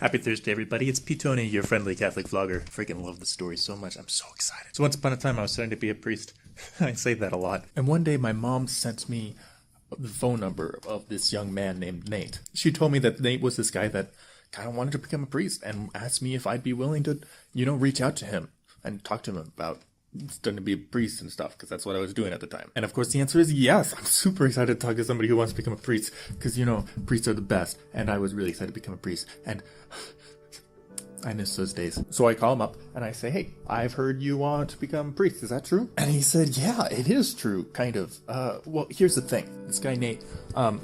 Happy Thursday, everybody. It's Ptony, your friendly Catholic vlogger. Freaking love the story so much. I'm so excited. So once upon a time, I was studying to be a priest. I say that a lot. And one day, my mom sent me the phone number of this young man named Nate. She told me that Nate was this guy that kind of wanted to become a priest and asked me if I'd be willing to, reach out to him and talk to him about studying to be a priest and stuff, because that's what I was doing at the time. And of course the answer is yes. I'm super excited to talk to somebody who wants to become a priest, because priests are the best, and I was really excited to become a priest, and I miss those days. So I call him up and I say, hey, I've heard you want to become a priest, is that true? And he said, yeah, it is true, kind of. Well, here's the thing. This guy Nate,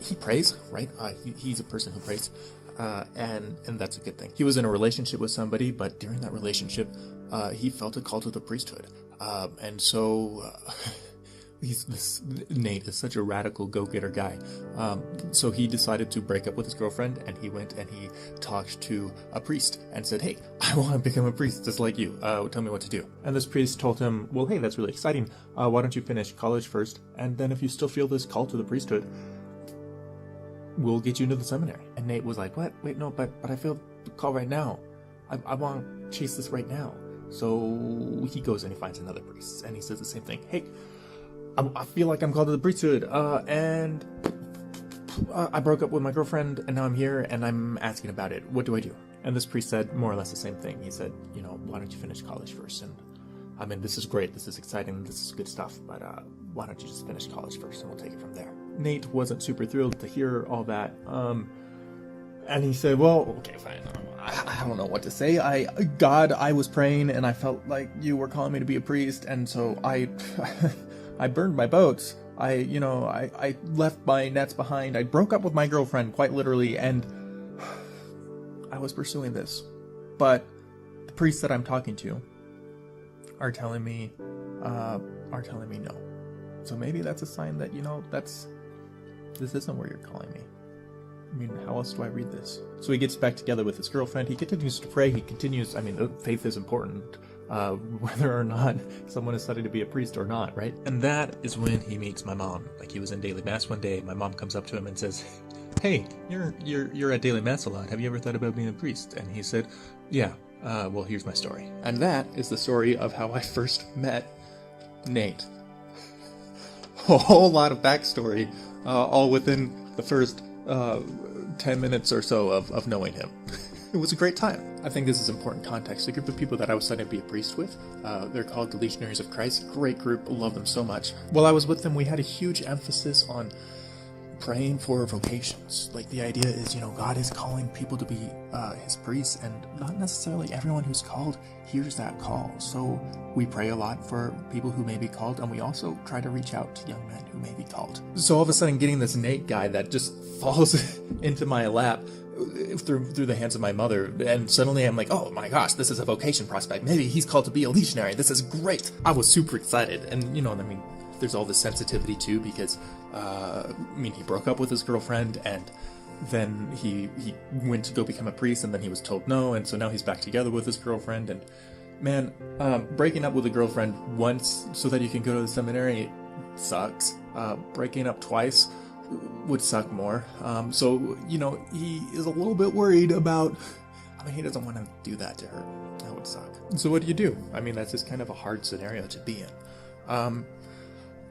he prays, right? He's a person who prays. And that's a good thing. He was in a relationship with somebody, but during that relationship, he felt a call to the priesthood. And so Nate is such a radical go-getter guy. So he decided to break up with his girlfriend, and he went and he talked to a priest and said, hey, I want to become a priest just like you. Tell me what to do. And this priest told him, well, hey, that's really exciting. Why don't you finish college first? And then if you still feel this call to the priesthood, we'll get you into the seminary. And Nate was like, what? Wait, no, but I feel the call right now. I want to chase this right now. So he goes and he finds another priest, and he says the same thing. Hey, I feel like I'm called to the priesthood, and I broke up with my girlfriend, and now I'm here, and I'm asking about it. What do I do? And this priest said more or less the same thing. He said, why don't you finish college first? And I mean, this is great, this is exciting, this is good stuff, but why don't you just finish college first, and we'll take it from there. Nate wasn't super thrilled to hear all that, and he said, well, okay, fine. I don't know what to say. God, I was praying, and I felt like you were calling me to be a priest, and so I burned my boats. I left my nets behind. I broke up with my girlfriend, quite literally, and I was pursuing this. But the priests that I'm talking to are telling me no. So maybe that's a sign that, this isn't where you're calling me. I mean, how else do I read this? So he gets back together with his girlfriend. He continues to pray. He continues, faith is important, whether or not someone is studying to be a priest or not, right? And that is when he meets my mom. Like, he was in daily mass one day. My mom comes up to him and says, hey, you're at daily mass a lot. Have you ever thought about being a priest? And he said, yeah, well, here's my story. And that is the story of how I first met Nate. A whole lot of backstory, all within the first 10 minutes or so of knowing him. It was a great time. I think this is important context. The group of people that I was studying to be a priest with, they're called the Legionaries of Christ. Great group, love them so much. While I was with them, we had a huge emphasis on praying for vocations. Like, the idea is, God is calling people to be his priests, and not necessarily everyone who's called hears that call. So we pray a lot for people who may be called, and we also try to reach out to young men who may be called. So all of a sudden, getting this Nate guy that just falls into my lap through the hands of my mother, and suddenly I'm like, oh my gosh, this is a vocation prospect. Maybe he's called to be a legionary. This is great. I was super excited, and there's all this sensitivity too, because he broke up with his girlfriend, and then he went to go become a priest, and then he was told no, and so now he's back together with his girlfriend. And man, breaking up with a girlfriend once so that you can go to the seminary sucks. Breaking up twice would suck more. So he is a little bit worried about, he doesn't want to do that to her. That would suck. So what do you do? That's just kind of a hard scenario to be in.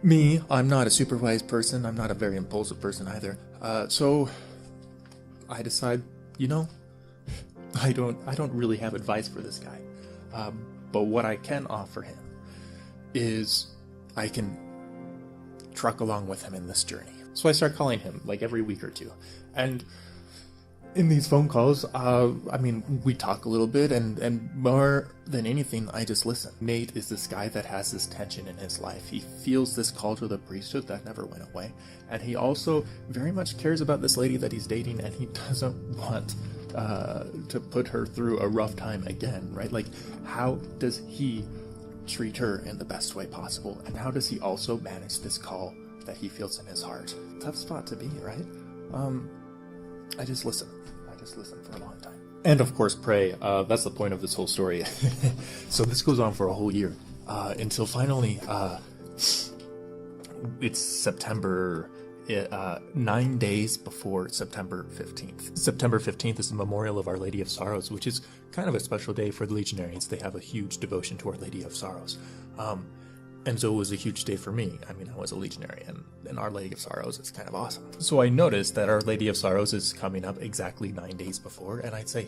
Me, I'm not a super wise person. I'm not a very impulsive person either. So I decide, I don't really have advice for this guy. But what I can offer him is I can truck along with him in this journey. So I start calling him like every week or two. And in these phone calls, we talk a little bit, and more than anything, I just listen. Nate is this guy that has this tension in his life. He feels this call to the priesthood that never went away. And he also very much cares about this lady that he's dating, and he doesn't want to put her through a rough time again, right? Like, how does he treat her in the best way possible? And how does he also manage this call that he feels in his heart? Tough spot to be, right? I just listen. For a long time. And of course pray. That's the point of this whole story. So this goes on for a whole year, until finally it's September 9 days before September 15th. September 15th is the memorial of Our Lady of Sorrows, which is kind of a special day for the Legionarians. They have a huge devotion to Our Lady of Sorrows. And so it was a huge day for me. I mean, I was a Legionary, and Our Lady of Sorrows is kind of awesome. So I noticed that Our Lady of Sorrows is coming up exactly 9 days before, and I'd say,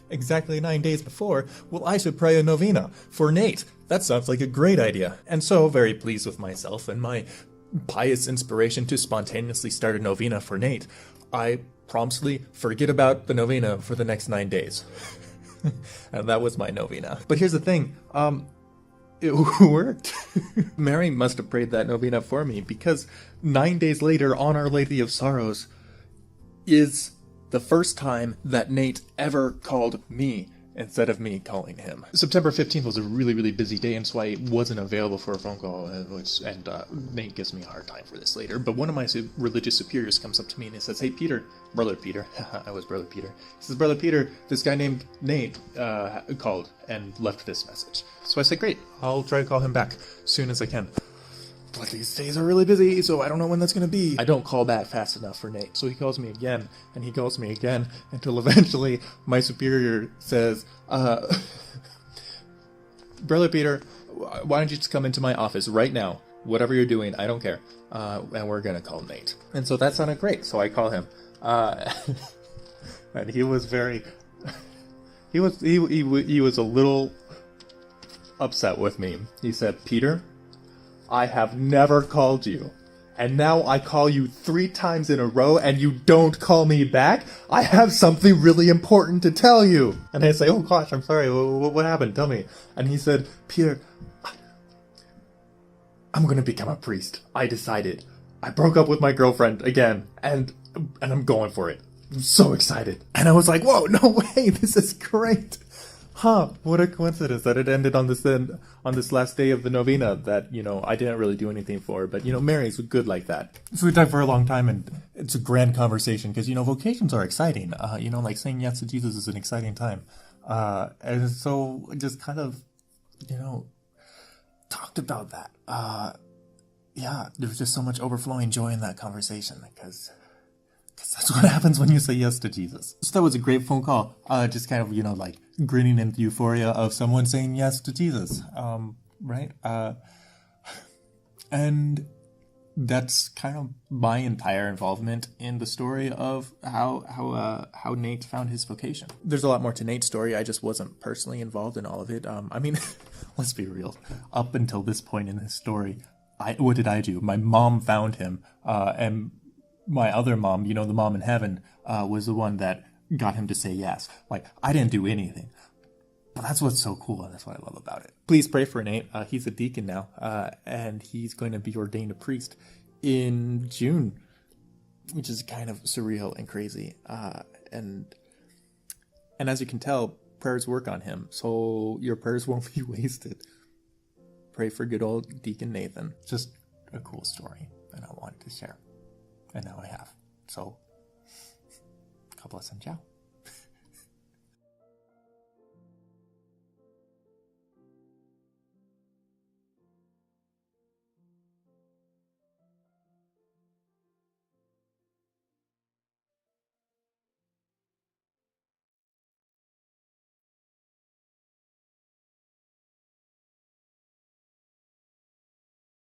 exactly 9 days before? Well, I should pray a novena for Nate. That sounds like a great idea. And so, very pleased with myself and my pious inspiration to spontaneously start a novena for Nate, I promptly forget about the novena for the next 9 days. And that was my novena. But here's the thing, it worked. Mary must have prayed that novena for me, because 9 days later on Our Lady of Sorrows is the first time that Nate ever called me instead of me calling him. September 15th was a really, really busy day, and so I wasn't available for a phone call, and Nate gives me a hard time for this later, but one of my religious superiors comes up to me and he says, "Hey, Peter," Brother Peter, I was Brother Peter. He says, "Brother Peter, this guy named Nate called and left this message." So I said, "Great, I'll try to call him back as soon as I can." But these days are really busy, so I don't know when that's going to be. I don't call back fast enough for Nate. So he calls me again, and he calls me again, until eventually my superior says, "Brother Peter, why don't you just come into my office right now? Whatever you're doing, I don't care. And we're going to call Nate." And so that sounded great, so I call him. And he was very... He was a little upset with me. He said, "Peter, I have never called you, and now I call you 3 times in a row and you don't call me back? I have something really important to tell you." And I say, "Oh gosh, I'm sorry, what happened? Tell me." And he said, "Peter, I'm gonna become a priest. I decided. I broke up with my girlfriend again, and I'm going for it. I'm so excited." And I was like, "Whoa, no way, this is great." What a coincidence that it ended on this last day of the novena that, I didn't really do anything for, but, Mary's good like that. So we talked for a long time, and it's a grand conversation, because, vocations are exciting. Like saying yes to Jesus is an exciting time. And so just kind of, talked about that. There was just so much overflowing joy in that conversation, because that's what happens when you say yes to Jesus. So that was a great phone call. Just kind of, like grinning in the euphoria of someone saying yes to Jesus. Right? And that's kind of my entire involvement in the story of how Nate found his vocation. There's a lot more to Nate's story. I just wasn't personally involved in all of it. I mean, let's be real. Up until this point in his story, what did I do? My mom found him, and my other mom, the mom in heaven, was the one that got him to say yes. Like, I didn't do anything. But that's what's so cool, and that's what I love about it. Please pray for Nate. He's a deacon now, and he's going to be ordained a priest in June, which is kind of surreal and crazy. And as you can tell, prayers work on him, so your prayers won't be wasted. Pray for good old Deacon Nathan. Just a cool story, and I wanted to share. And now I have. So, God bless and ciao.